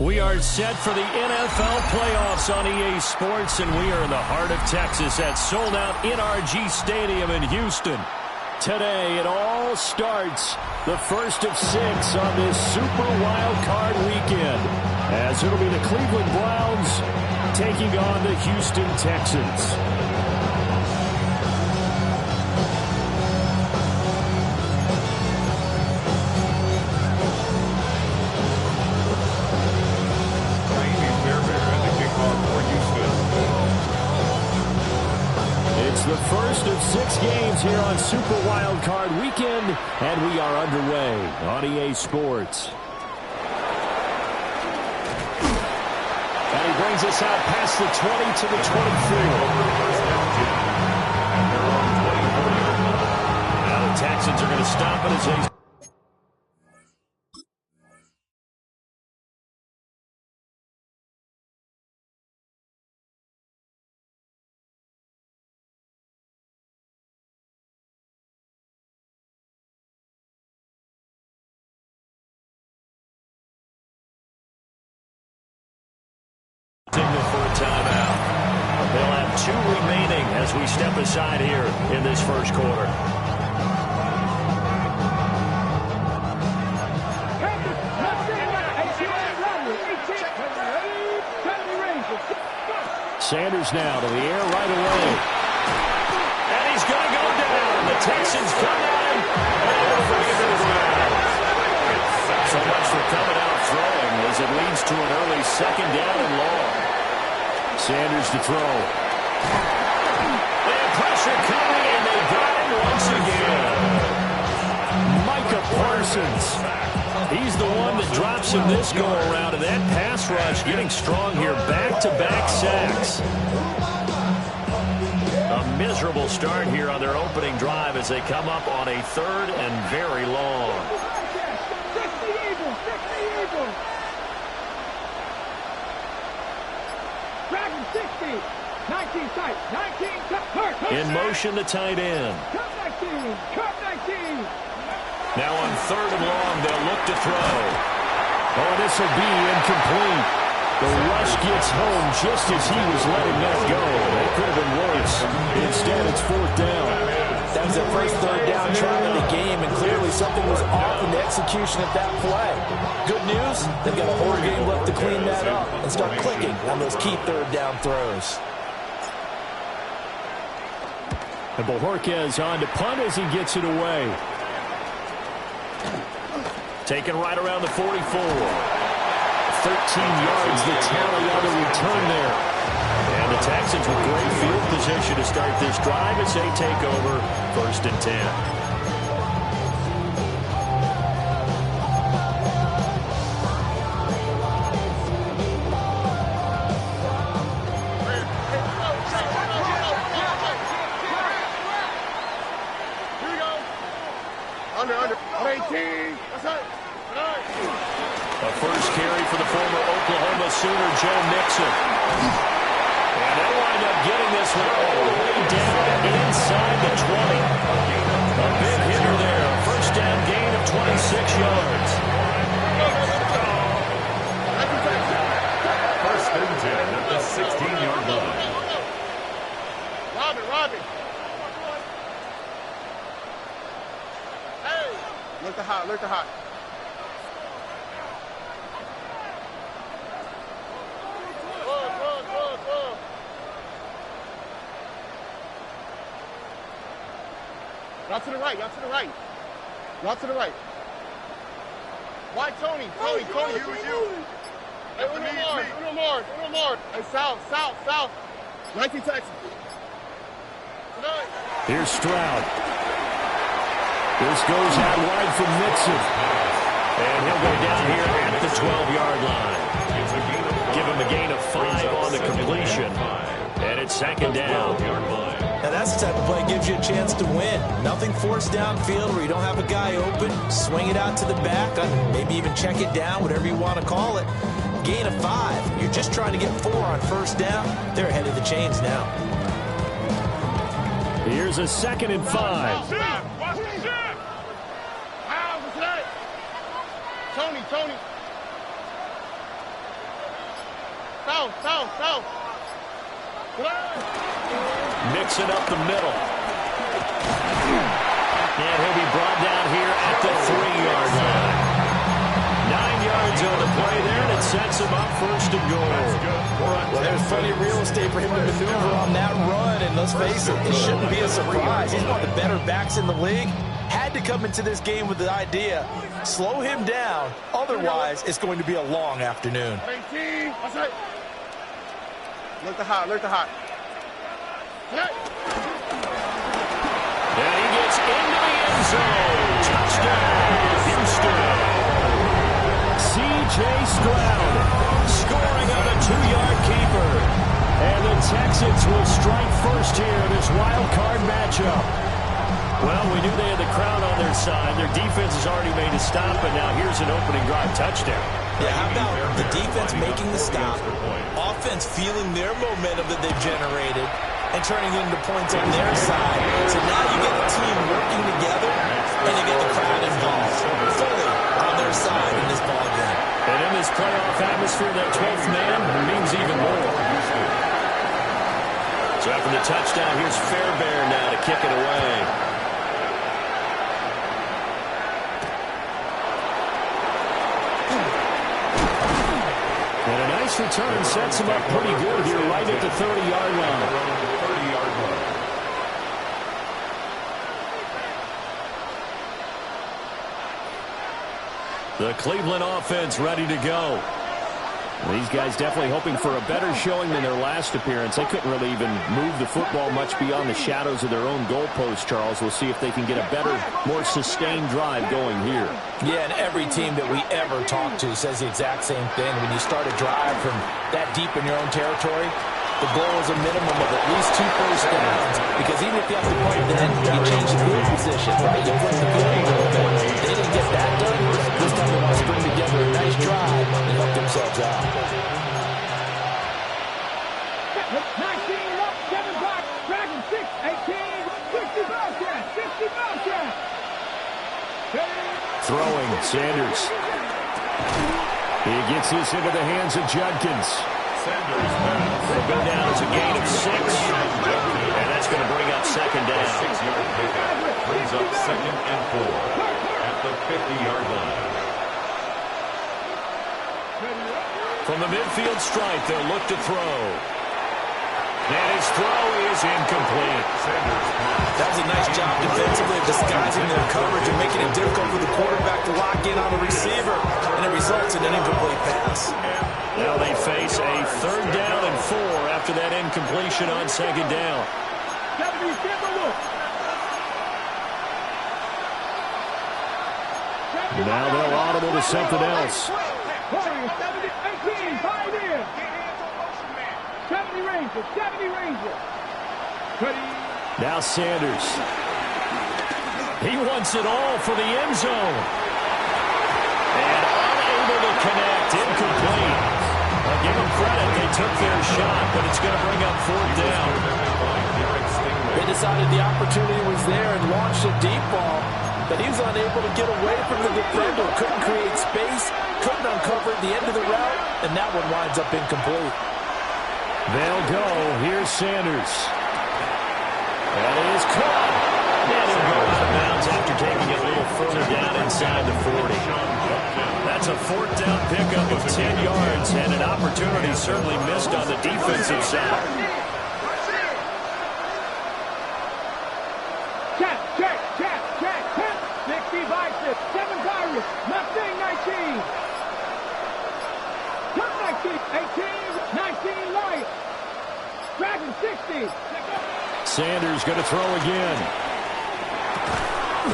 We are set for the NFL playoffs on EA Sports, and we are in the heart of Texas at sold-out NRG Stadium in Houston. Today, it all starts the first of 6 on this Super Wild Card weekend, as it'll be the Cleveland Browns taking on the Houston Texans. It's the first of 6 games here on Super Wild Card Weekend, and we are underway on EA Sports. And he brings us out past the 20 to the 24. Now the Texans are going to stop it as they... Signal for a timeout. They'll have 2 remaining as we step aside here in this first quarter. Sanders now to the air right away. And he's going to go down. The Texans come down and able to bring him to the ground. So much for coming out throwing as it leads to an early 2nd down and long. Sanders to throw. They have pressure coming, and they got him once again. Micah Parsons. He's the one that drops him this go-around, and that pass rush getting strong here. Back-to-back sacks. A miserable start here on their opening drive as they come up on a 3rd and very long. In motion, the tight end. Now on 3rd and long, they'll look to throw. Oh, this will be incomplete. The rush gets home just as he was letting that go. It could have been worse. Instead, it's 4th down. That was their first 3rd down try of the game, and clearly something was off in the execution of that play. Good news, they've got a whole game left to clean that up and start clicking on those key 3rd down throws. And Bojorquez on to punt as he gets it away. Taken right around the 44. 13 yards the tally on the return there. And the Texans with great field position to start this drive as they take over 1st and 10. A first carry for the former Oklahoma Sooner, Joe Mixon. And they'll wind up getting this one all the way down inside the 20. A big hitter there. A 1st down gain of 26 yards. 1st and 10 at the 16-yard line. Robbie. Hey. Look the hot. Out to the right. Why Tony? You. Hey, Uno more. Hey, south. 19 Texas. Tonight. Here's Stroud. This goes out wide from Mixon. And he'll go down here at the 12-yard line. Give him a gain of 5 on the completion. And it's 2nd down. Now that's the type of play that gives you a chance to win. Nothing forced downfield where you don't have a guy open. Swing it out to the back, maybe even check it down, whatever you want to call it. Gain of 5. You're just trying to get 4 on 1st down. They're ahead of the chains now. Here's a 2nd and 5. Tony. South. Mixing up the middle. And he'll be brought down here at the 3-yard line. 9 yards on the play there, and it sets him up first and goal. Well, there's plenty of real estate for him to maneuver on that run, and let's face it, it shouldn't be a surprise. He's one of the better backs in the league. Had to come into this game with the idea, slow him down, otherwise it's going to be a long afternoon. 18, that's right. Look the hot. And he gets into the end zone. Touchdown, Houston. C.J. Stroud scoring on a 2-yard keeper. And the Texans will strike first here in this wild card matchup. Well, we knew they had the crowd on their side. Their defense has already made a stop, and now here's an opening drive touchdown. Yeah, how about the defense making the stop, offense feeling their momentum that they've generated, and turning it into points on their side. So now you get the team working together, and you get the crowd involved fully on their side in this ballgame. And in this playoff atmosphere, that 12th man means even more. So after the touchdown, here's Fairbairn now to kick it away. And a nice return sets him up pretty good here right at the 30-yard line. The Cleveland offense ready to go. These guys definitely hoping for a better showing than their last appearance. They couldn't really even move the football much beyond the shadows of their own goalpost, Charles. We'll see if they can get a better, more sustained drive going here. Yeah, and every team that we ever talk to says the exact same thing. When you start a drive from that deep in your own territory, the goal is a minimum of at least 2 first downs. Because even if you have to punt, then you change the field position, right? You flip the field a little bit. They didn't get that done. This time they want to string together a nice drive and help themselves out. 19 up, 7 back, Dragon 6, 18, 60 Bobcat. Throwing, Sanders. He gets this into the hands of Judkins. It'll go down as a gain of 6. And that's going to bring up second down. 6-yard pickup brings up 2nd and 4 at the 50-yard line. From the midfield stripe, they'll look to throw. And his throw is incomplete. That was a nice job defensively of disguising their coverage and making it difficult for the quarterback to lock in on the receiver. And it results in an incomplete pass. Now they face a 3rd down and 4 after that incompletion on 2nd down. Now they'll audible to something else. 70 Ranger. Now Sanders. He wants it all for the end zone. And unable to connect. Incomplete. I'll give them credit. They took their shot, but it's going to bring up 4th down. They decided the opportunity was there and launched a deep ball, but he was unable to get away from the defender. Couldn't create space, couldn't uncover the end of the route, and that one winds up incomplete. They'll go. Here's Sanders. That is caught. And he'll go out of bounds after taking it a little further down inside the 40. That's a 4th down pickup of 10 yards, and an opportunity certainly missed on the defensive side. Check. 60 Bison, 7 Virus, Mustang 19. Turn 19, 18, 19 Light. Dragon 60. Sanders going to throw again.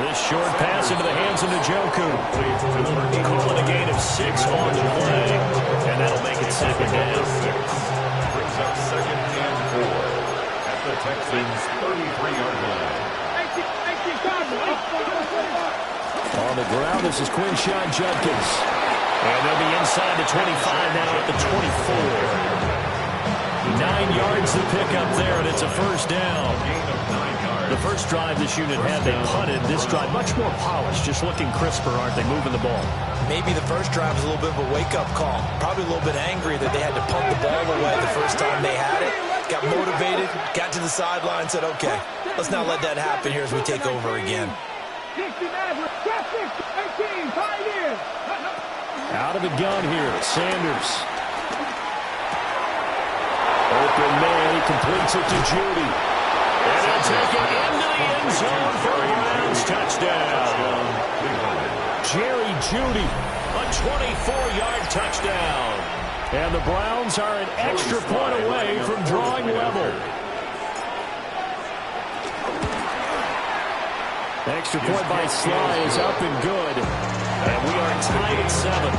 This short pass into the hands of Njoku. Calling a gain of 6 on the play. And that'll make it 2nd down. Brings up 2nd and 4 at the Texans' 33-yard line. On the ground, this is Quinshon Judkins. And they'll be inside the 25 now at the 24. 9 yards to pick up there, and it's a 1st down. Gain of 9 yards. The first drive this unit had, they punted. This drive, much more polished, just looking crisper, aren't they, moving the ball? Maybe the first drive was a little bit of a wake-up call. Probably a little bit angry that they had to punt the ball away the first time they had it. Got motivated, got to the sideline, said, okay, let's not let that happen here as we take over again. Out of the gun here, Sanders. Open man, he completes it to Judy. And he'll take it into the end zone for a Browns touchdown. Jerry Judy, a 24-yard touchdown. And the Browns are an extra point away from drawing level. Extra point by Sly is up and good. And we are tied at 7.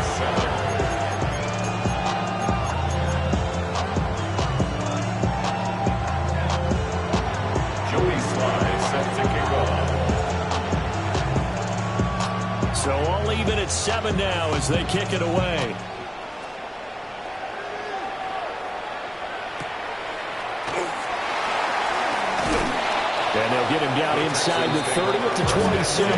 So all even at 7 now as they kick it away. And they'll get him down inside the 30 at the 27.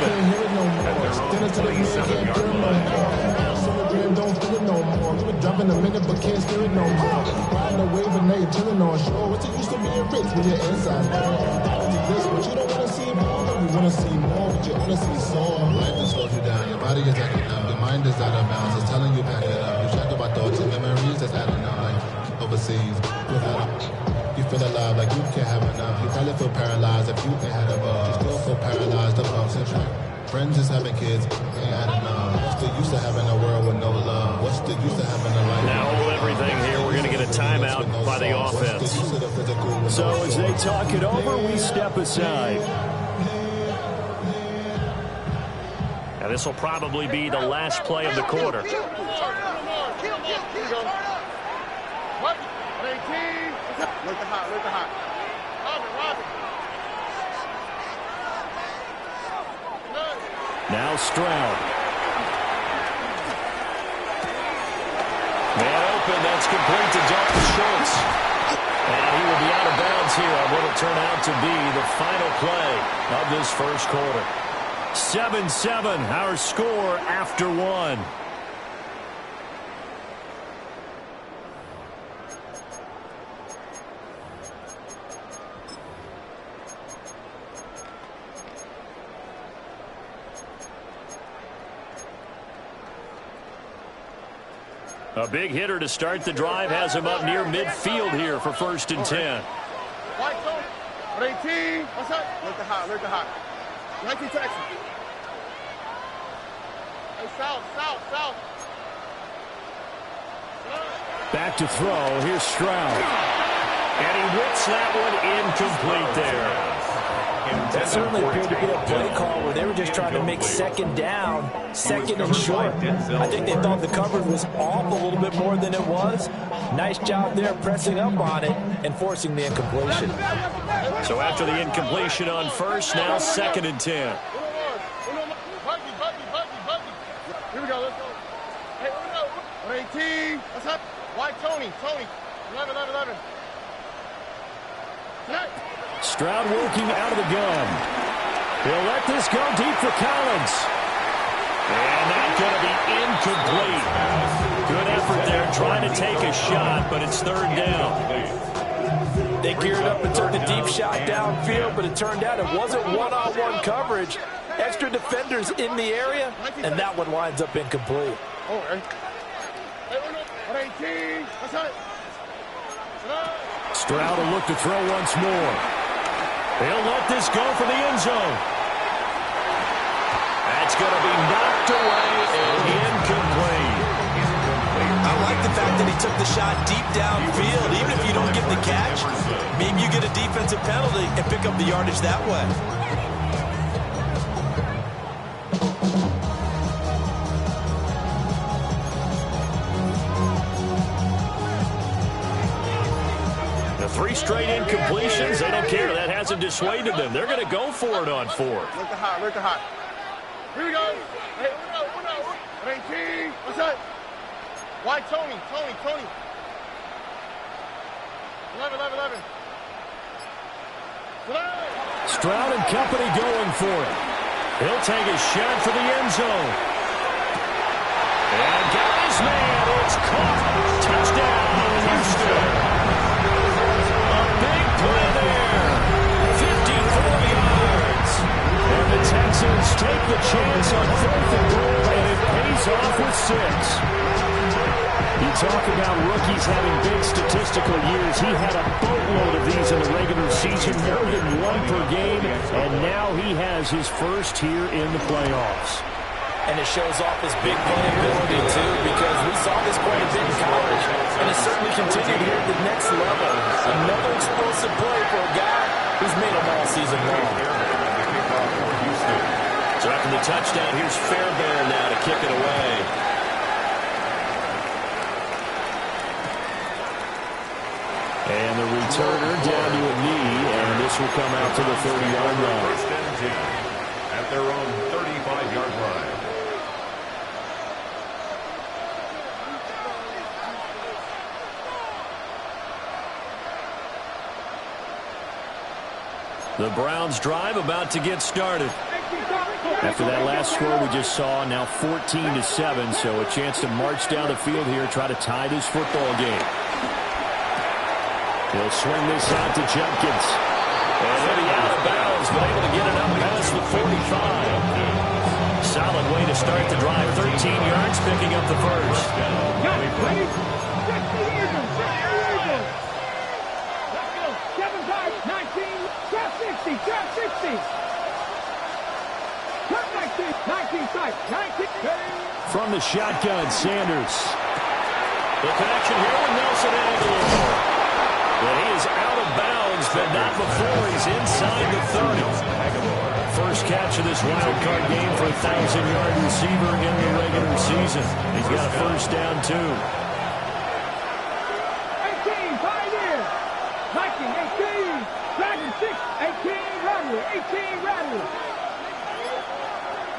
Don't feel it no more. Give it drop in a minute, but can't steer it no more. Riding the wave and now you're chilling on shore. What's it used to being rich when you're inside? This, but you don't want to see more. You want to see more, but you want to see some. Life has slowed you down. Your body is acting up. Your mind is out of bounds. It's telling you back it up. You check about thoughts and memories that's adding up. Like overseas, you feel alive like you can't have enough. You probably feel paralyzed if you ain't had a bug. You still feel paralyzed above and track. Friends is having kids, ain't had enough. What's the use of having a world with no love? What's the use of having a life? Now hold everything here. We're going to get a timeout by the offense. So as they talk it over, we step aside. Now this will probably be the last play of the quarter. Now Stroud. Man open, that's complete to Dalton Schultz. And he will be out of bounds here on what will turn out to be the final play of this first quarter. 7-7, our score after 1. A big hitter to start the drive has him up near midfield here for 1st and 10. White zone. 18. What's up? Look the hot. Look the hot. 19 Texas. Hey, south. Back to throw. Here's Stroud. And he whips that one incomplete there. That certainly appeared to be a play call where they were just trying to make second down, second and short. I think they thought the coverage was off a little bit more than it was. Nice job there pressing up on it and forcing the incompletion. So after the incompletion on first, now 2nd and 10. Here we go. Let's go. Hey, 18. What's up? White Tony. 11. Stroud working out of the gun. He'll let this go deep for Collins. And that's going to be incomplete. Good effort there trying to take a shot, but it's 3rd down. They geared up and took a deep shot downfield, but it turned out it wasn't one-on-one coverage. Extra defenders in the area, and that one winds up incomplete. Oh, hey. 18. What's up? Stroud will look to throw once more. He'll let this go for the end zone. That's going to be knocked away and incomplete. I like the fact that he took the shot deep downfield. Even if you don't get the catch, maybe you get a defensive penalty and pick up the yardage that way. The 3 straight incompletions, they don't care. That hasn't dissuaded them. They're going to go for it on 4th. Look the hot. Here we go. Hey, 18. What's up? White Tony. 11. Stroud and company going for it. He'll take a shot for the end zone. And got his man. It's caught. Touchdown, Houston. A big play there. 54 yards. And the Texans take the chance on 4th and goal, and it pays off with 6. You talk about rookies having big statistical years. He had a boatload of these in the regular season, more than 1 per game, and now he has his first here in the playoffs. And it shows off his big playability, too, because we saw this quite a bit in college, and it certainly continued here at the next level. Another explosive play for a guy who's made them all season long. So after the touchdown, here's Fairbairn now to kick it away. And the returner down to a knee, and this will come out to the 30-yard line. First and 10 at their own 35-yard line. The Browns drive about to get started. After that last score we just saw, now 14-7, so a chance to march down the field here, try to tie this football game. He'll swing this out to Jenkins. And he'll be out of bounds, but able to get it up past the 45. Solid way to start the drive. 13 yards, picking up the first. From the shotgun, Sanders. The connection here with Nelson Aguilar. But he is out of bounds, but not before he's inside the 30. First catch of this wild card game for a 1,000-yard receiver in the regular season. He's got a first down, too. 18, pioneer. 19, 18. Dragon 6, 18, Rattler. 18, Rattler.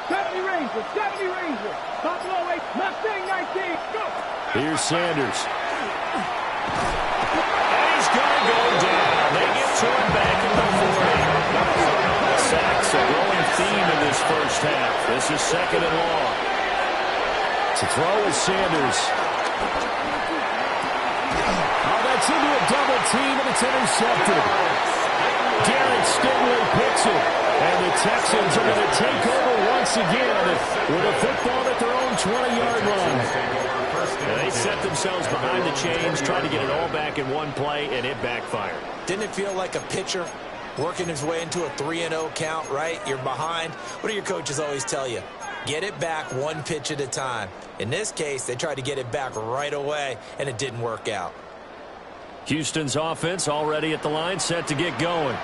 70 Ranger, 70 Ranger. Buffalo 8, Mustang 19. Go. Here's Sanders. He's going to go down. They get to him back at the 40. Sacks a growing theme in this first half. This is second and long. To throw is Sanders. Oh, that's into a double team, and it's intercepted. Derek Stingley picks it. And the Texans are going to take over once again with a football at their own 20-yard line. And they set themselves behind the chains, trying to get it all back in one play, and it backfired. Didn't it feel like a pitcher working his way into a 3-0 count, right? You're behind. What do your coaches always tell you? Get it back one pitch at a time. In this case, they tried to get it back right away, and it didn't work out. Houston's offense already at the line, set to get going.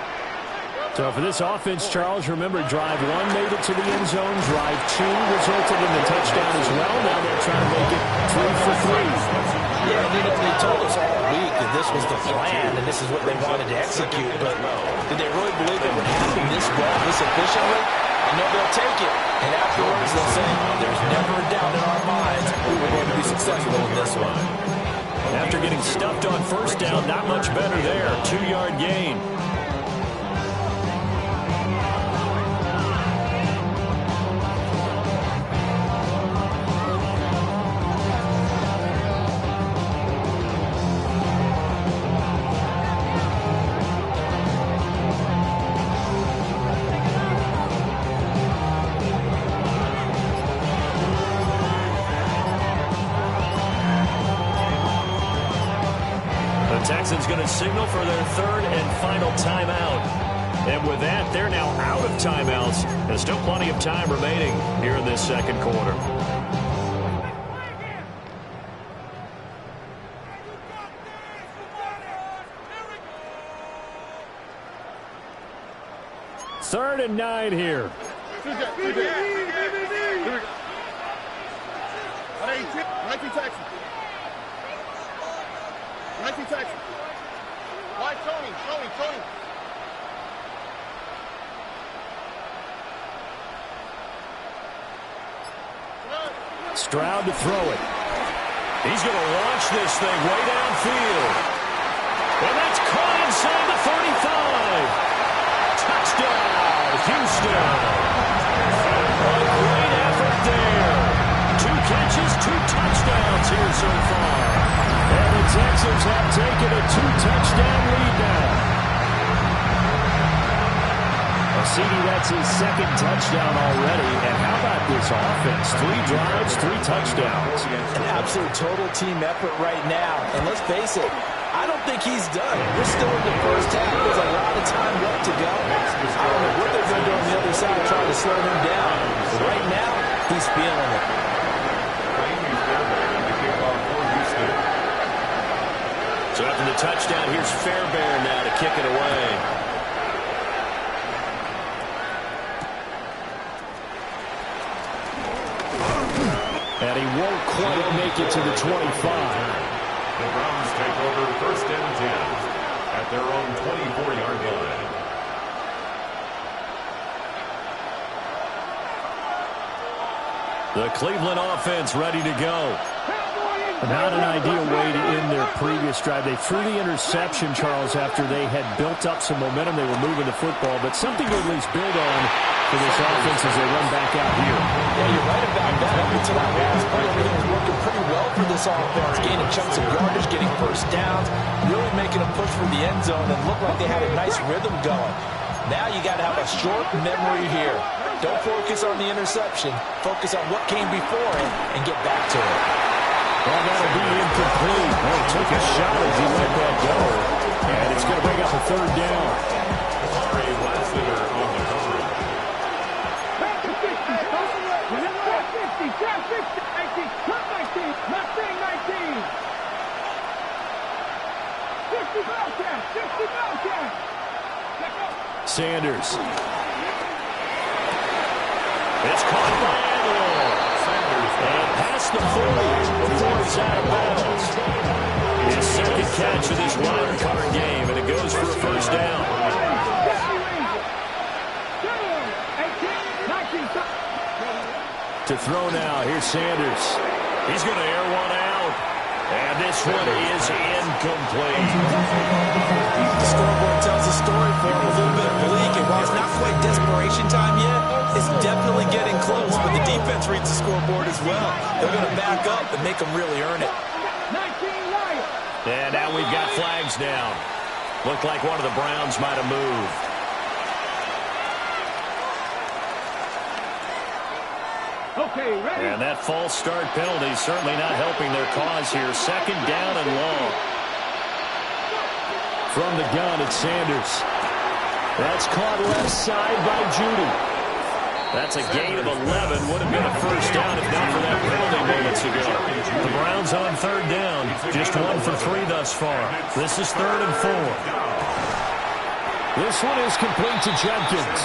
So for this offense, Charles, remember, drive 1 made it to the end zone. Drive 2 resulted in the touchdown as well. Now they're trying to make it 3 for 3. Yeah, they told us all week that this was the plan and this is what they wanted to execute. But did they really believe it would happen this well, this efficiently? I know they'll take it. And afterwards they'll say, there's never a doubt in our minds we were going to be successful in this one. After getting stuffed on first down, not much better there. 2-yard gain. Texans going to signal for their third and final timeout. And with that, they're now out of timeouts. There's still plenty of time remaining here in this second quarter. Third and 9 here. Tony. Stroud to throw it. He's going to launch this thing way downfield. And that's caught inside the 35. Touchdown, Houston. A great effort there. 2 catches, 2 touchdowns here so far. And the Texans have taken a 2-touchdown lead now. CD, that's his 2nd touchdown already. And how about this offense? 3 drives, 3 touchdowns. An absolute total team effort right now. And let's face it, I don't think he's done. We're still in the first half. There's a lot of time left to go. I don't know what they're going to do on the other side trying to slow him down. But right now, he's feeling it. So after the touchdown, here's Fairbairn now to kick it away. And he won't quite make it to the 25. The Browns take over 1st and 10 at their own 24-yard line. The Cleveland offense ready to go. Not an ideal way to end their previous drive. They threw the interception, Charles, after they had built up some momentum. They were moving the football, but something to at least build on for this offense as they run back out here. Yeah, you're right about that. Up until that last play, everything was working pretty well for this offense. Gaining chunks of yardage, getting first downs, really making a push for the end zone, and looked like they had a nice rhythm going. Now you got to have a short memory here. Don't focus on the interception. Focus on what came before it and get back to it. Well, that'll be incomplete. Oh, he took a shot as he let that go. And it's going to bring up a 3rd down. Larry Lassiter on the coverage. Back to 50. Back 50. Back 50. 19. Not 19. Not saying 19. 50 Bobcats. 50 Bobcats. Sanders. It's caught by Aguilar. And past the 40 before he's out of bounds. His 2nd catch of this wild card game, and it goes for a 1st down. To throw now, here's Sanders. He's going to air one out. And this one is incomplete. The scoreboard tells a story for him, a little bit bleak, and while it's not quite desperation time yet, it's definitely getting close, but the defense reads the scoreboard as well. They're going to back up and make them really earn it. And now we've got flags down. Looked like one of the Browns might have moved. Okay, ready? And that false start penalty certainly not helping their cause here. 2nd down and long. From the gun, it's Sanders. That's caught left side by Judy. That's a gain of 11. Would have been a 1st down if not for that penalty moments ago. The Browns on 3rd down. Just 1 for 3 thus far. This is 3rd and 4. This one is complete to Jenkins.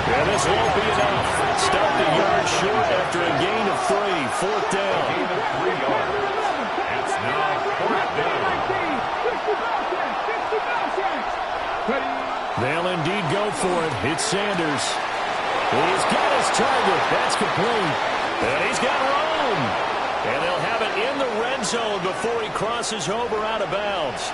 And this won't be enough. Stopped a yard short after a gain of 3. 4th down. Gain of 3 yards. It's now 4th down. They'll indeed go for it. It's Sanders. He's got his target. That's complete. And he's got room. And they'll have it in the red zone before he crosses over out of bounds.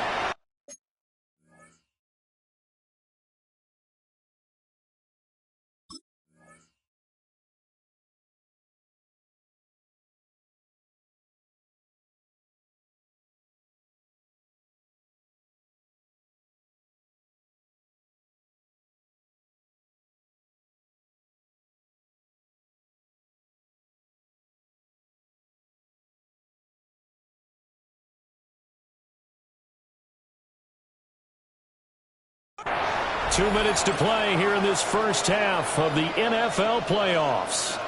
Two minutes to play here in this first half of the NFL playoffs.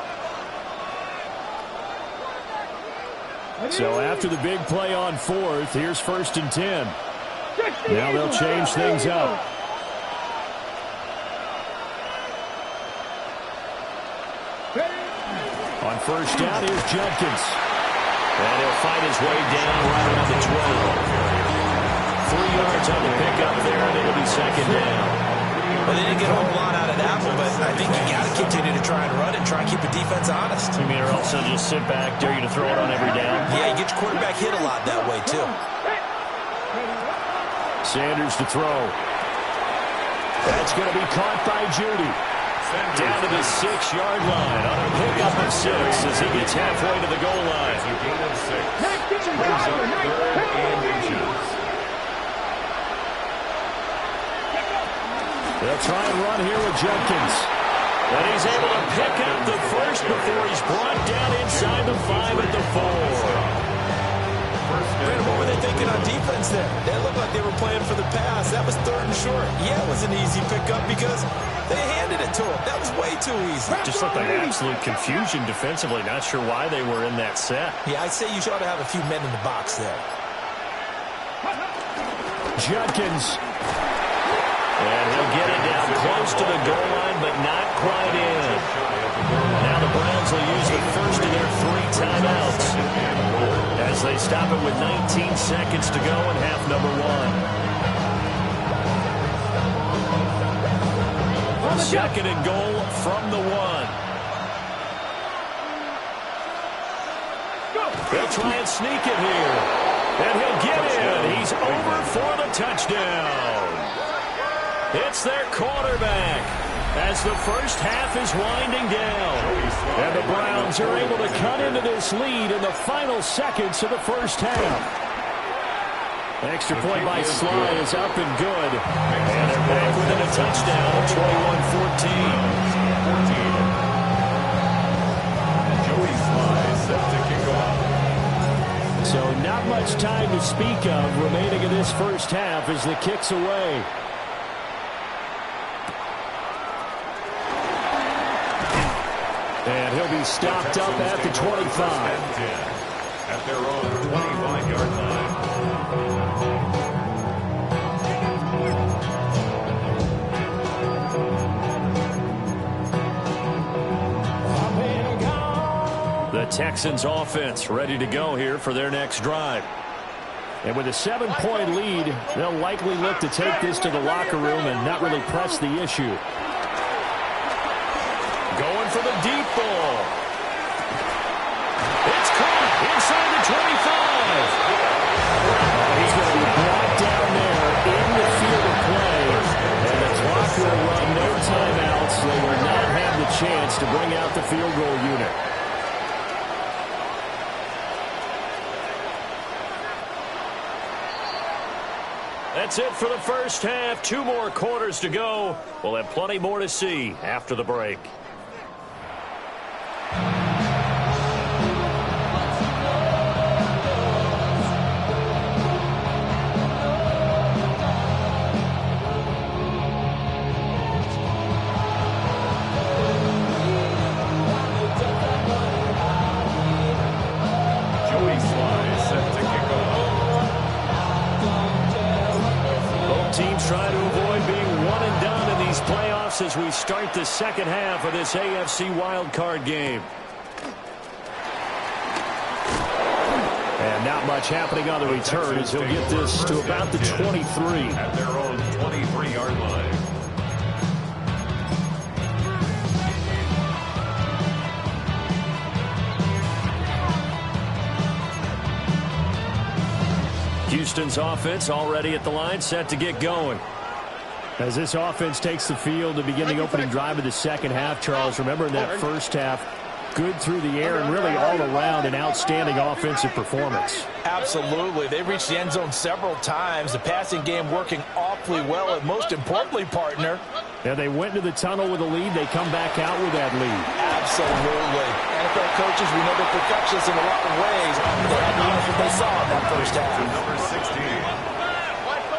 So after the big play on 4th, here's 1st and 10. Now they'll change things up. On 1st down, here's Jenkins. And he'll fight his way down right around the 12. 3 yards on the pickup there, and it'll be 2nd down. Well, they didn't get a whole lot out of that one, but I think you got to continue to try and run and try and keep the defense honest. You mean, or also just sit back, dare you to throw it on every down? Yeah, you get your quarterback hit a lot that way, too. Sanders to throw. That's going to be caught by Judy. Down to the 6-yard line on a pickup of 6 as he gets halfway to the goal line. It's a gain of 6. Brings up 3rd and inches. They'll try and run here with Judkins. And he's able to pick up the first before he's brought down inside the 5 at the 4. Brandon, what were they thinking on defense there? They looked like they were playing for the pass. That was 3rd and short. Yeah, it was an easy pickup because they handed it to him. That was way too easy. Just looked like absolute confusion defensively. Not sure why they were in that set. Yeah, I'd say you ought to have a few men in the box there. Judkins. And he'll get it down close to the goal line, but not quite in. Now the Browns will use the first of their 3 timeouts as they stop it with 19 seconds to go in half number 1. Second and goal from the 1. They'll try and sneak it here. And he'll get in. He's over for the touchdown. It's their quarterback as the first half is winding down. And the Browns are able to cut into this lead in the final seconds of the first half. Extra point by Sly is up and good. And they're back within a touchdown of 21-14. Joey Sly set to kick off. So not much time to speak of remaining in this first half as the kick's away. And he'll be stopped up at the 25. At their own 25-yard line. The Texans offense ready to go here for their next drive. And with a 7-point lead, they'll likely look to take this to the locker room and not really press the issue. Going for the deep ball. It's caught inside the 25. He's going to be brought down there in the field of play. And the clock will run no timeouts. They will not have the chance to bring out the field goal unit. That's it for the first half. 2 more quarters to go. We'll have plenty more to see after the break. Trying to avoid being one and done in these playoffs as we start the second half of this AFC wildcard game. And not much happening on the return as he'll get this to about the 23. At their own 23-yard line. Houston's offense already at the line, set to get going. As this offense takes the field to begin the opening drive of the second half, Charles, remember in that first half, good through the air and really all around an outstanding offensive performance. Absolutely. They reached the end zone several times. The passing game working awfully well, and most importantly, partner. Yeah, they went to the tunnel with a lead. They come back out with that lead. Absolutely. NFL coaches, we know they're perfectionists in a lot of ways. They had to use what they saw in that first half. To number 16.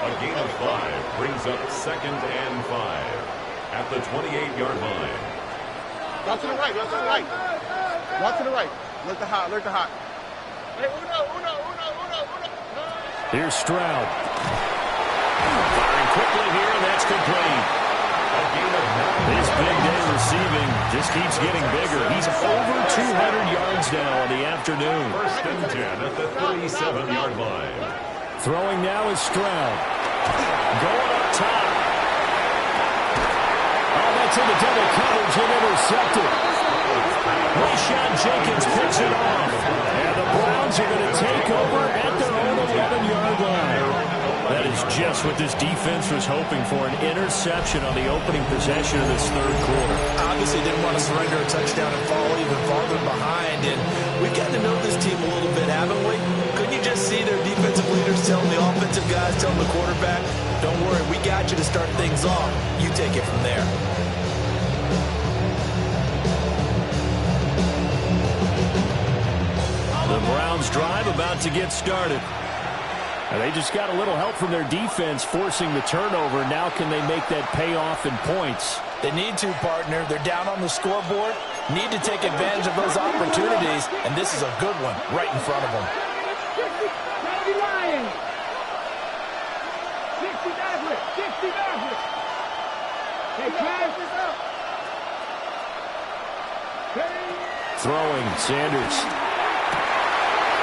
A gain of 5 brings up 2nd and 5 at the 28-yard line. Go to the right, go to the right. Go to the right. Look the hot, look the hot. Hey, uno. Here's Stroud. Firing quickly here, and that's complete. His big day receiving just keeps getting bigger. He's over 200 yards now in the afternoon. 1st and 10 at the 37-yard line. Throwing now is Stroud. Going up top. Oh, that's in the double coverage and intercepted. Rashad Jenkins picks it off. And the Browns are going to take over at their own 11-yard line. That is Here's just what this defense was hoping for, an interception on the opening possession of this third quarter. Obviously didn't want to surrender a touchdown and fall even farther behind. And we've gotten to know this team a little bit, haven't we? Couldn't you just see their defensive leaders telling the offensive guys, telling the quarterback, don't worry, we got you to start things off. You take it from there. The Browns drive about to get started. And they just got a little help from their defense forcing the turnover. Now can they make that payoff in points? They need to, partner. They're down on the scoreboard. Need to take advantage of those opportunities. And this is a good one right in front of them. 60 Lions. 60 Mavericks. 60 Mavericks. Hey, Travis is up. Throwing, Sanders.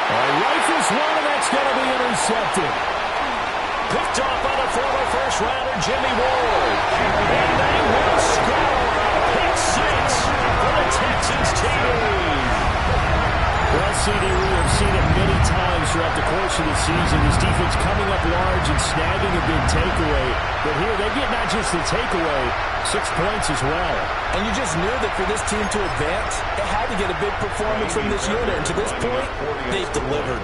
Rifles one, and that's going to be intercepted. Picked off by the former first-rounder, Jimmy Ward. And they will score. Pick six for the Texans team. Well, CD, we have seen it many times throughout the course of the season. This defense coming up large and snagging a big takeaway. But here, they get not just the takeaway, 6 points as well. And you just knew that for this team to advance, it had to get a big performance from this unit. And to this point, they've delivered.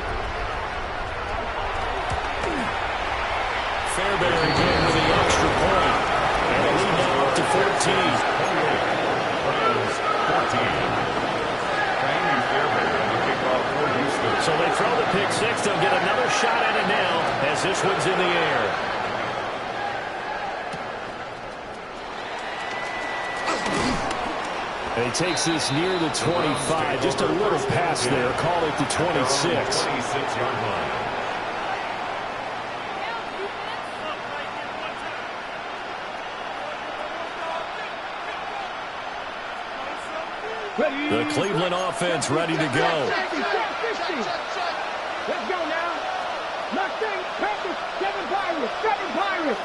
Fairbairn again with the extra point. And the lead now up to 14. So they throw the pick six. They'll get another shot at it now as this one's in the air. And he takes this near the 25. Just a little pass there. Call it the 26. 26-yard line. The Cleveland offense ready to go. Let's go now. Mustang, Panthers, 7 Pirates, 7 Pirates.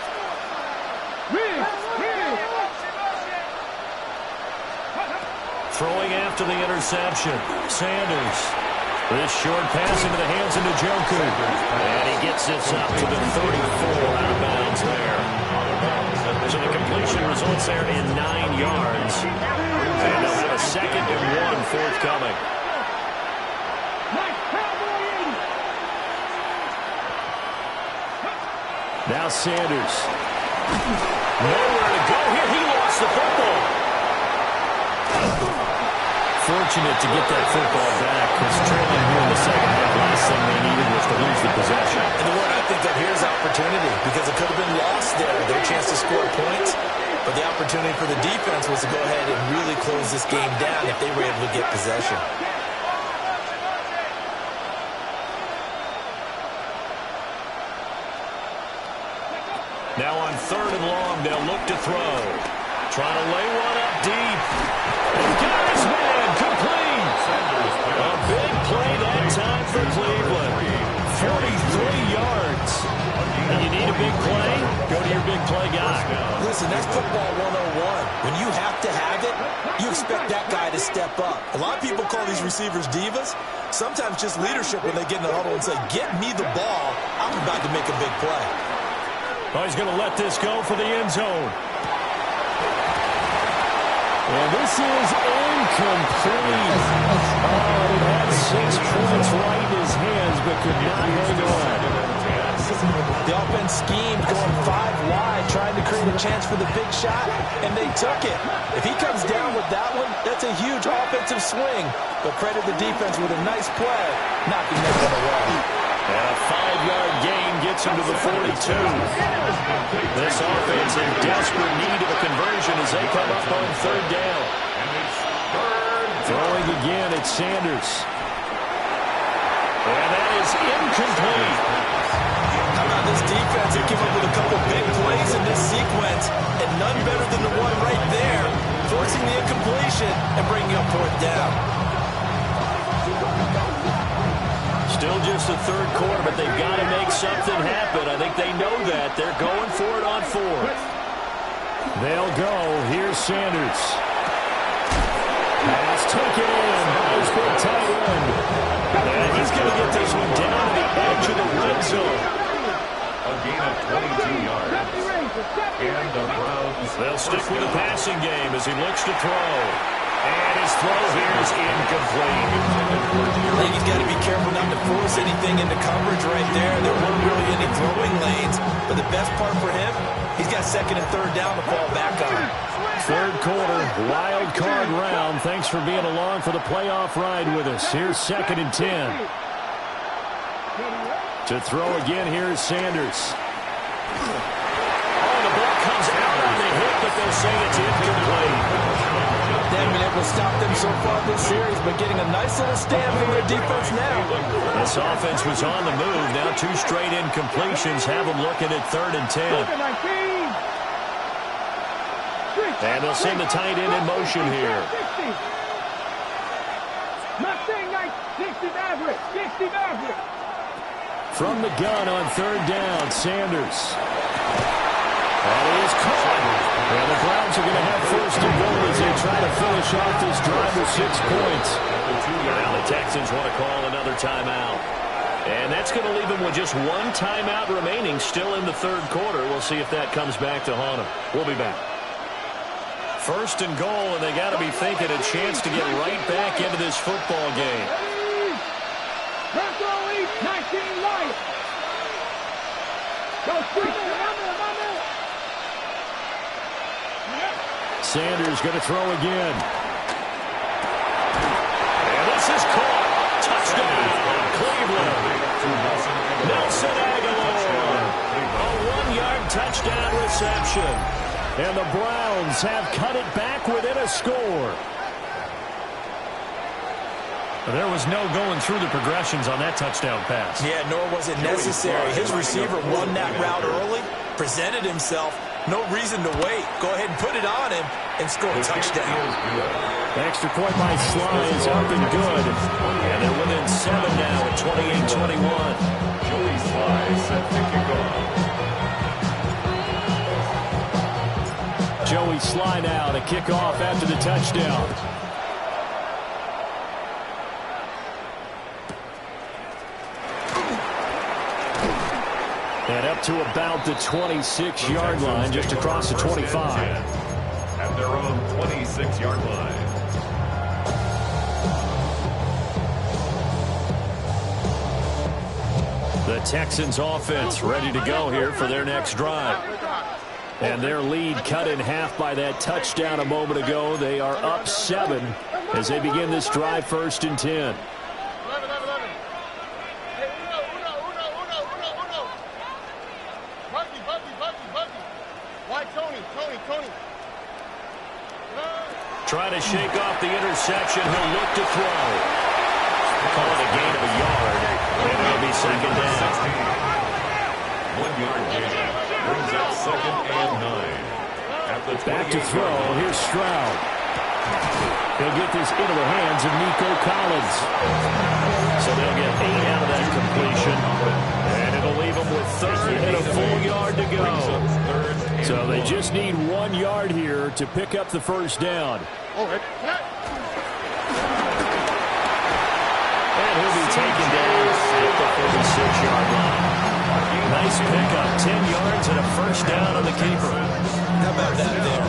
Throwing after the interception. Sanders. This short pass into the hands of Njoku. And he gets this up to the 34 out of bounds there. So the completion results there in 9 yards. And they'll have a 2nd and 1 forthcoming. Now Sanders. Nowhere to go here. He lost the football. Fortunate to get that football back because trailing here in the second half, last thing they needed was to lose the possession. And the word I think of here is opportunity because it could have been lost there. Their chance to score points. But the opportunity for the defense was to go ahead and really close this game down if they were able to get possession. Now on 3rd and long, they'll look to throw. Trying to lay one up deep. And got his man complete. A big play that time for Cleveland. 43 yards. And you need a big play? Go to your big play guy. Listen, that's football 101. When you have to have it, you expect that guy to step up. A lot of people call these receivers divas. Sometimes just leadership when they get in the huddle and say, get me the ball. I'm about to make a big play. Oh, he's going to let this go for the end zone. And this is incomplete. Oh, he had 6 points right in his hands, but could not hang on. The offense schemed, going 5 wide, trying to create a chance for the big shot, and they took it. If he comes down with that one, that's a huge offensive swing. But credit the defense with a nice play, knocking that one away. And a 5-yard gain gets him to the 42. This offense in desperate need of a conversion as they come up on 3rd down. Throwing again, it's Sanders. And that is incomplete. How about this defense? They came up with a couple big plays in this sequence, and none better than the one right there, forcing the incompletion and bringing up 4th down. Still just the 3rd quarter, but they've got to make something happen. I think they know that. They're going for it on 4th. They'll go. Here's Sanders. Pass taken in by his big tight end. And he's going to get this one down to the edge of the red zone. A gain of 20 They'll stick with the passing game as he looks to throw. And his throw here is incomplete. I think he's got to be careful not to force anything into coverage right there. There weren't really any throwing lanes. But the best part for him, he's got second and third down to fall back on. Third quarter, wild card round. Thanks for being along for the playoff ride with us. Here's 2nd and 10. To throw again, here's Sanders. Oh, the ball comes out on the hit, but they'll say it's incomplete. They haven't been able to stop them so far this series, but getting a nice little stand from their defense now. This offense was on the move. Now 2 straight incompletions have them looking at 3rd and 10. And they'll send the tight end in motion here. From the gun on 3rd down, Sanders. That is caught. And the Browns are going to have 1st and goal as they try to finish off this drive with 6 points. Now the Texans want to call another timeout. And that's going to leave them with just 1 timeout remaining still in the 3rd quarter. We'll see if that comes back to haunt them. We'll be back. 1st and goal, and they got to be thinking a chance to get right back into this football game. Sanders going to throw again. And this is caught. Touchdown, Cleveland. Nelson Aguilar. A 1-yard touchdown reception. And the Browns have cut it back within a score. There was no going through the progressions on that touchdown pass. Yeah, nor was it necessary. His receiver won that route early, presented himself. No reason to wait. Go ahead and put it on him and score a touchdown. The extra point by Sly is up and good. And they're within 7 now at 28-21. Joey Sly set to kick off. Joey Sly now to kick off after the touchdown. And up to about the 26-yard line, just across the 25. At their own 26-yard line. The Texans offense ready to go here for their next drive. And their lead cut in half by that touchdown a moment ago. They are up 7 as they begin this drive 1st and 10. Trying to shake off the interception. He'll look to throw. Call it a gain of a yard. And it'll be 2nd down. 1-yard gain. Brings up 2nd and 9. At the back to throw. Here's Stroud. He'll get this into the hands of Nico Collins. So they'll get 8 out of that completion. And it'll leave them with 3rd and a full yard to go. So they just need 1 yard here to pick up the 1st down. And he'll be taken down at the 46-yard line. Nice pickup, 10 yards and a 1st down on the keeper. How about that there?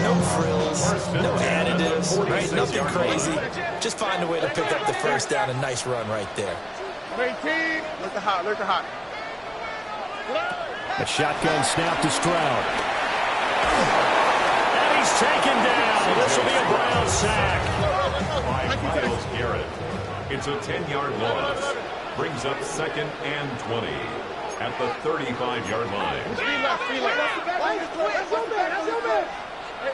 No frills, no additives, right? Nothing crazy. Just find a way to pick up the 1st down. A nice run right there. 18. Look at hot. Look at hot. A shotgun snap to Stroud. And he's taken down. This will be a Brown sack. By Miles Garrett. It's a 10-yard loss. Brings up 2nd and 20 at the 35-yard line. Three left. That's your man. That's your man. Hey,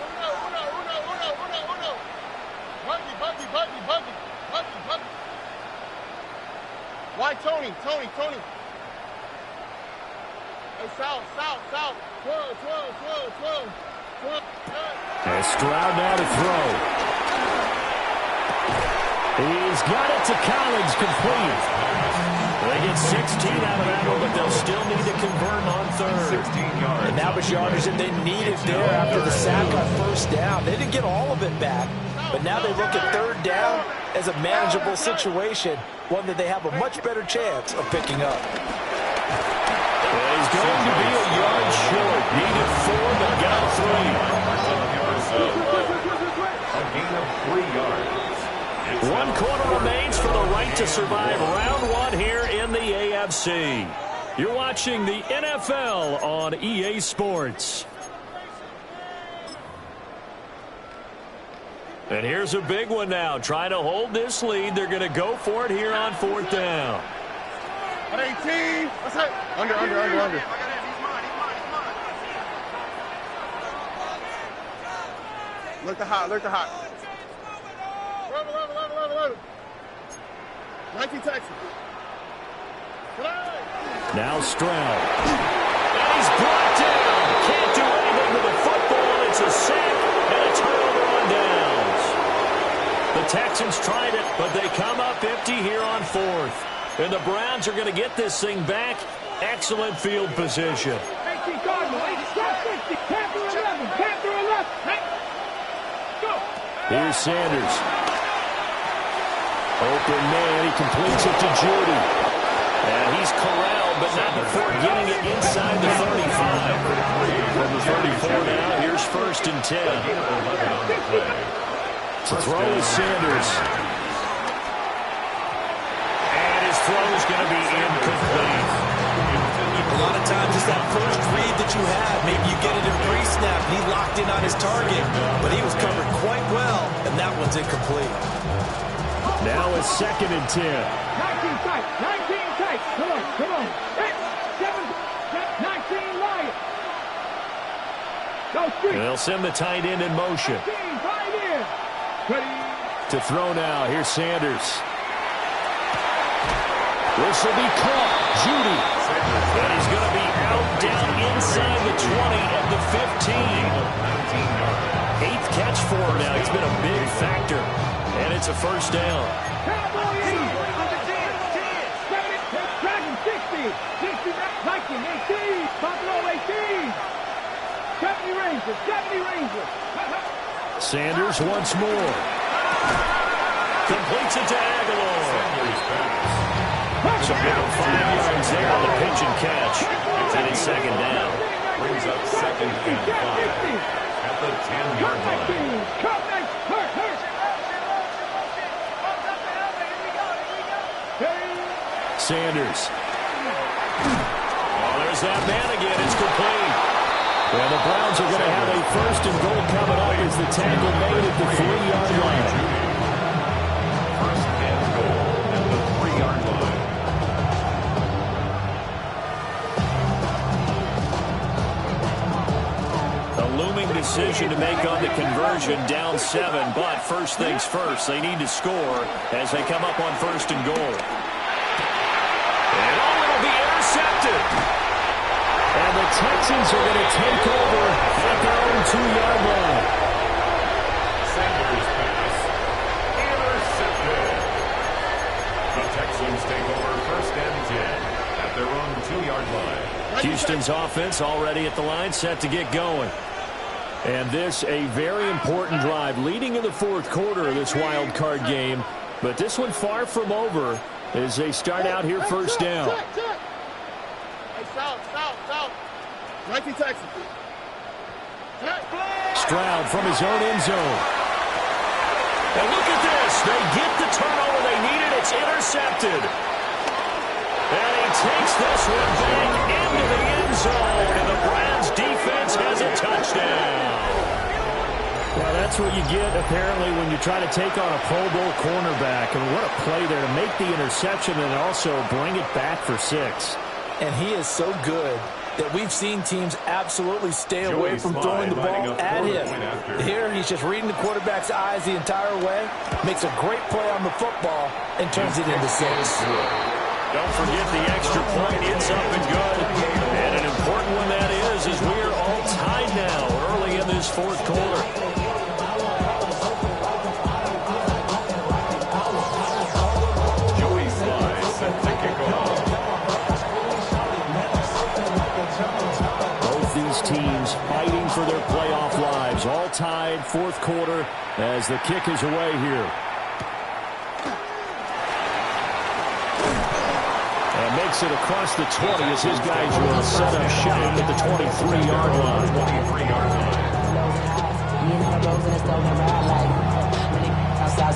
Uno. Buggy. Why Tony? Hey, South. 12. And Stroud now to throw. He's got it to Collins, complete. They get 16 out of that one, but they'll still need to convert on 3rd. 16 yards. And that was yardage that they needed there after the sack on 1st down. They didn't get all of it back, but now they look at 3rd down as a manageable situation, one that they have a much better chance of picking up. Well, he's going to be a yard short. Needed 4, but got 3. gain of 3 yards. One quarter remains for the right to survive round 1 here in the AFC. You're watching the NFL on EA Sports. And here's a big one now. Trying to hold this lead. They're going to go for it here on 4th down. 18. What's that? Under. Look the hot. Love it. 19 Texas. Now Stroud. And he's brought down. Can't do anything with the football. It's a sack and a turnover on downs. The Texans tried it, but they come up empty here on 4th. And the Browns are going to get this thing back. Excellent field position. Here's Sanders. Open man. He completes it to Judy. And he's corralled, but not before getting it inside the 35. From the 34 now, here's 1st and 10. To throw is Sanders. And his throw is going to be incomplete. A lot of times it's that first read that you have. Maybe you get it in pre-snap, and he locked in on his target. But he was covered quite well, and that one's incomplete. Now it's 2nd and 10. 19 tight. Come on. 19 Lions. Go street. They'll send the tight end in motion. Tight end. Ready. To throw now. Here's Sanders. This will be caught. Judy. And he's going to be out down inside the 20 at the 15. 8th catch for him now. He's been a big factor. And it's a 1st down. Cowboy 80. Dragon 60. 60. Viking 18. Buffalo 18. 70 Rangers. Sanders once more. Completes it to Aguilar. So give him 5 yards there on the pitch and catch. And it's 2nd down. Brings up 2nd and 5 at the 10-yard line. Sanders. Oh, there's that man again. It's complete. Well, the Browns are going to have a 1st and goal coming up as the tackle made at the 3-yard line. 1st and goal at the 3-yard line. A looming decision to make on the conversion, down 7, but first things first, they need to score as they come up on 1st and goal. And it'll be intercepted. And the Texans are going to take over at their own 2-yard line. Sanders pass. Intercepted. The Texans take over 1st and 10 at their own 2-yard line. Houston's offense already at the line, set to get going. And this a very important drive leading in the 4th quarter of this wild card game. But this one far from over as they start out here 1st down. Hey, south. 19 Texas. Stroud from his own end zone. And look at this. They get the turnover they needed. It's intercepted. And he takes this one back into the end zone. And the Browns defense has a touchdown. Well, that's what you get, apparently, when you try to take on a Pro Bowl cornerback. And what a play there to make the interception and also bring it back for 6. And he is so good that we've seen teams absolutely stay away from throwing the ball at him. Here, he's just reading the quarterback's eyes the entire way, makes a great play on the football, and turns it into 6. Don't forget the extra point. It's up and good. And an important one that is as we are all tied now early in this 4th quarter. Set to kick off. Both these teams fighting for their playoff lives. All tied, 4th quarter as the kick is away here. And makes it across the 20 as his guys will set up shop at the 23-yard line. 23-yard line.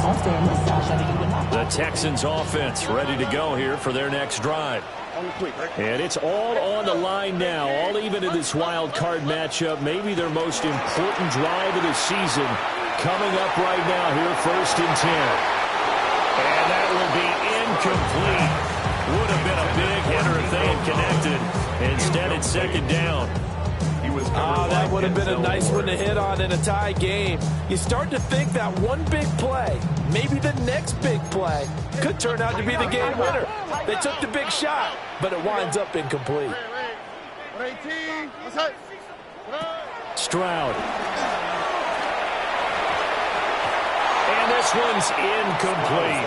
The Texans offense ready to go here for their next drive. And it's all on the line now, all even in this wild card matchup. Maybe their most important drive of the season coming up right now here, 1st and 10. And that will be incomplete. Would have been a big hitter if they had connected. Instead, it's 2nd down. That would have been a nice one to hit on in a tie game. You start to think that one big play, maybe the next big play, could turn out to be the game winner. They took the big shot, but it winds up incomplete. Stroud. And this one's incomplete.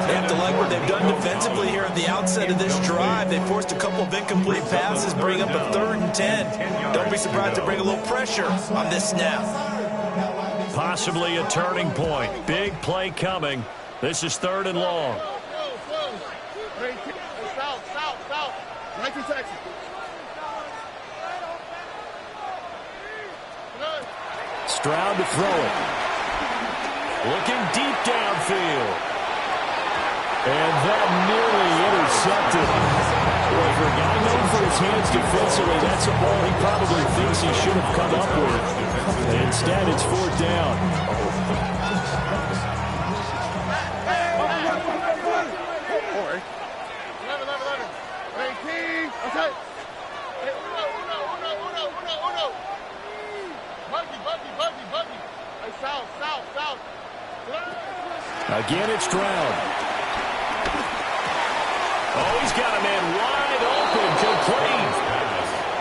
They have to like what they've done defensively here at the outset of this drive. They forced a couple of incomplete passes, bring up a 3rd and 10. Don't be surprised to bring a little pressure on this snap. Possibly a turning point. Big play coming. This is 3rd and long. Stroud to throw it. Looking deep downfield. And that nearly intercepted. Well, for a guy known for his hands defensively, that's a ball he probably thinks he should have come up with. Instead, it's 4th down. Again, it's Stroud. Oh, he's got a man wide open, complete.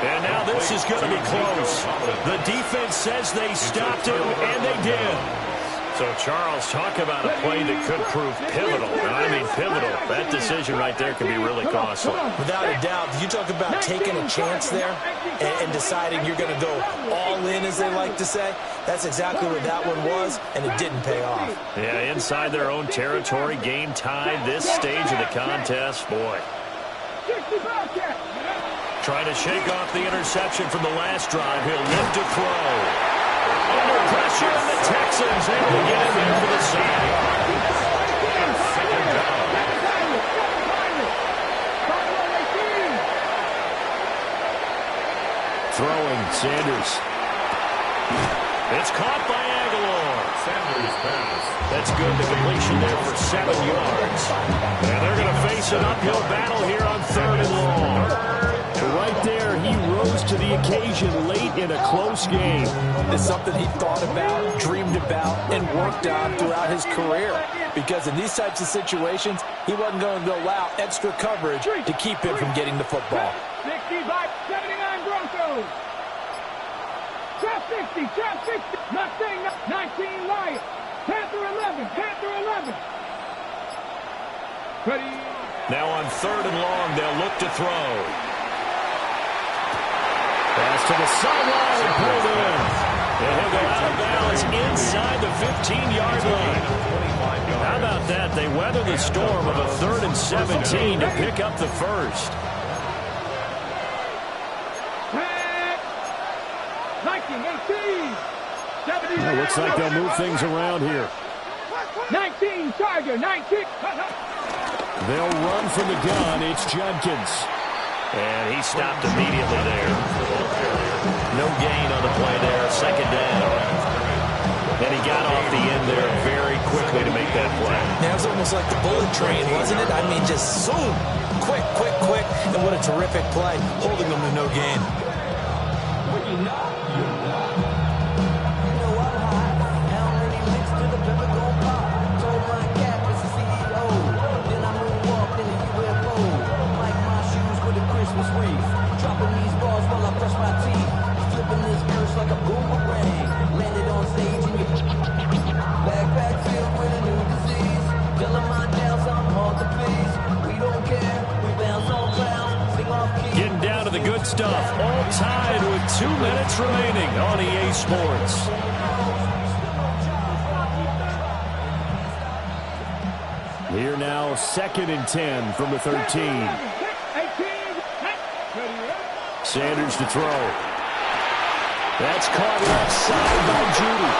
And now this is going to be close. The defense says they stopped him, and they did. So, Charles, talk about a play that could prove pivotal. I mean, pivotal. That decision right there could be really costly. Without a doubt, you talk about taking a chance there and deciding you're going to go all in, as they like to say. That's exactly what that one was, and it didn't pay off. Yeah, inside their own territory, game tied this stage of the contest. Boy. Trying to shake off the interception from the last drive. He'll live to throw. Under pressure, and the Texans able to get in there for the sack. Throwing, Sanders. It's caught by Aguilar. Sanders pass. That's good. The completion there for 7 yards. And they're going to face an uphill battle here on 3rd and long. Right there, he rose to the occasion late in a close game. It's something he thought about, dreamed about, and worked on throughout his career. Because in these types of situations, he wasn't going to allow extra coverage to keep him from getting the football. 65-79 Broncos. Trap 60, trap 60. Mustang 19 Lions. Panther 11, Panther 11. Ready. Now on 3rd and long, they'll look to throw. Pass to the sideline, pulled in. And he'll go out of bounds inside the 15-yard line. How about that? They weather the storm of a 3rd and 17 to pick up the first. 19, 18. It looks like they'll move things around here. 19, Tiger, 19. They'll run from the gun. It's Judkins. And he stopped immediately there. No gain on the play there. 2nd down. And he got off the end there very quickly to make that play. That was almost like the bullet train, wasn't it? I mean, just zoom. Quick, quick, quick. And what a terrific play, holding them to no gain. Getting down to the good stuff. All tied with 2 minutes remaining on EA Sports. Here now, 2nd and 10 from the 13. Sanders to throw. That's caught left side by Judy.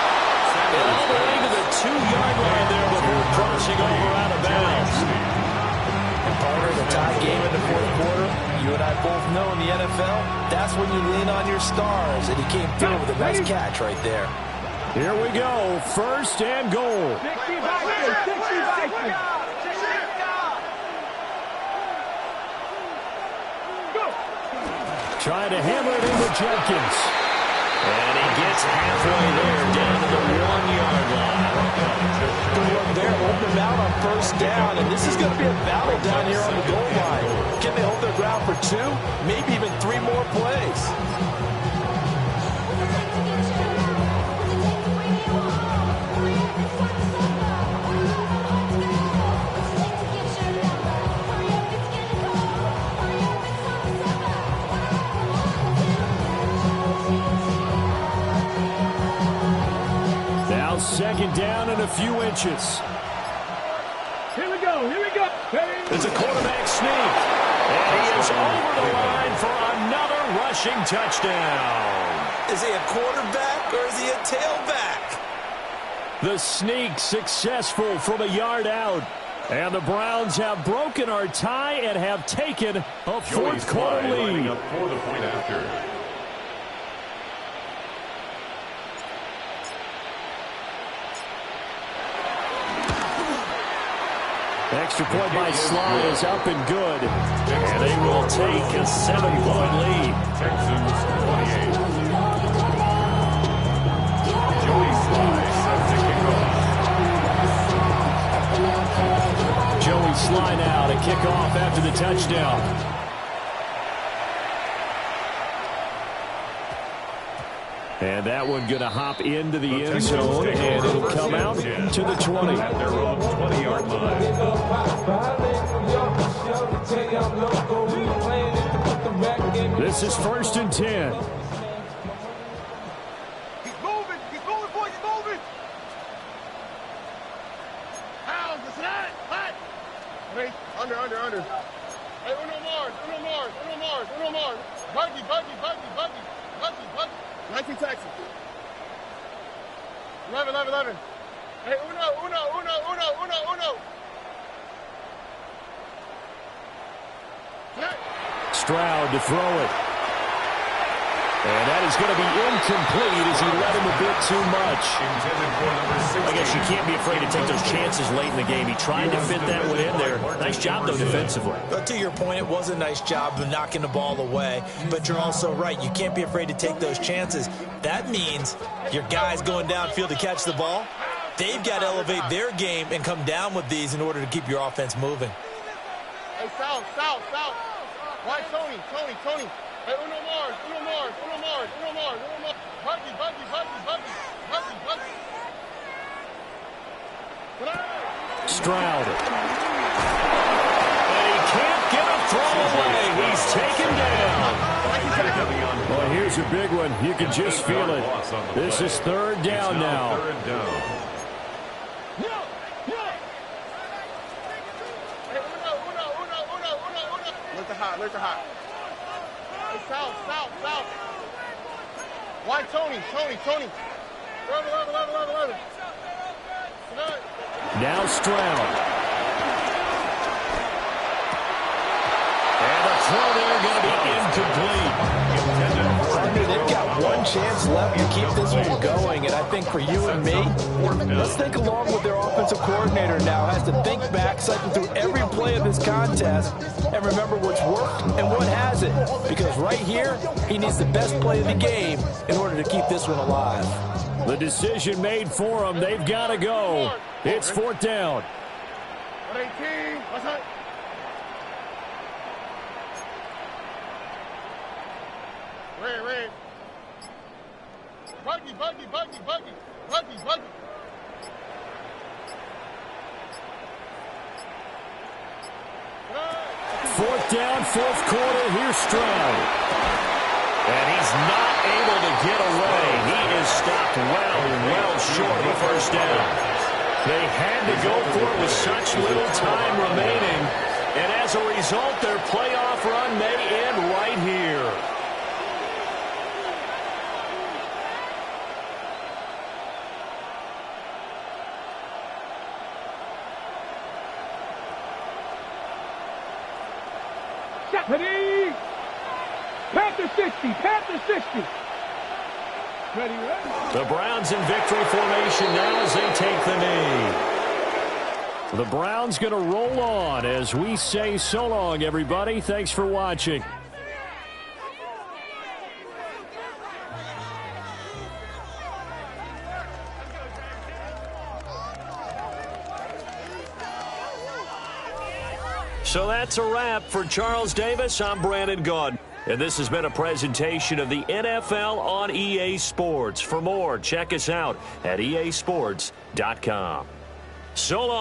And all the way to the 2-yard line there before crossing over out of bounds. And partner, the tie game in the fourth quarter, you and I both know in the NFL, that's when you lean on your stars. And he came through with a nice catch right there. Here we go. First and goal. 60 Vikings. 60 Vikings. Trying to hammer it into Jenkins. And he gets halfway there, down to the 1-yard line. Good work there, open them out on first down, and this is going to be a battle down here on the goal line. Can they hold their ground for 2, maybe even 3 more plays? Second down and a few inches. Here we go. Here we go. It's a quarterback sneak. And he is over the line for another rushing touchdown. Is he a quarterback or is he a tailback? The sneak successful from a yard out. And the Browns have broken our tie and have taken a fourth quarter lead. Up for the point after. Extra point by Sly is up and good. And they will take a 7-point lead. Texans 28. Joey Sly set to kick off. Joey Sly now to kick off after the touchdown. And that one going to hop into the end zone, and it'll come out to the 20. At their own 20-yard line. This is 1st and 10. He's moving. He's moving, boys. He's moving. Pounds. It's that. Hot. Hey, under. Hey, Uno Mars. Buggy. 19 Texas. 11. Hey, Uno. Stroud to throw it. And that is going to be incomplete as he let him a bit too much. I guess you can't be afraid to take those chances late in the game. He tried to fit that one in there. Nice job, though, defensively. But to your point, it was a nice job of knocking the ball away. But you're also right. You can't be afraid to take those chances. That means your guys going downfield to catch the ball, they've got to elevate their game and come down with these in order to keep your offense moving. Hey, south. Why, Tony. Hey, Uno Mars. Buggy. Stroud. And he can't get a throw away. He's taken down. Well, here's a big one. You can just feel it. This is 3rd down now. Let the hot. Hey, south. Why, Tony. 11. Now Stroud. And the throw there going to be incomplete. They've got one chance left to keep this one going, and I think for you and me, let's think along with their offensive coordinator now. Has to think back, cycle through every play of this contest, and remember what's worked and what hasn't. Because right here, he needs the best play of the game in order to keep this one alive. The decision made for them. They've got to go. It's 4th down. 18. What's that? Red. Buggy. 4th down, 4th quarter. Here's Stroud. And he's not able to get away. He is stopped well short of a 1st down. They had to go for it with such little time remaining. And as a result, their playoff run may end right here. Ready? Panther 60. Panther 60. Ready, ready. The Browns in victory formation now as they take the knee. The Browns going to roll on as we say so long, everybody. Thanks for watching. So that's a wrap for Charles Davis. I'm Brandon Gaudin. And this has been a presentation of the NFL on EA Sports. For more, check us out at easports.com. So long.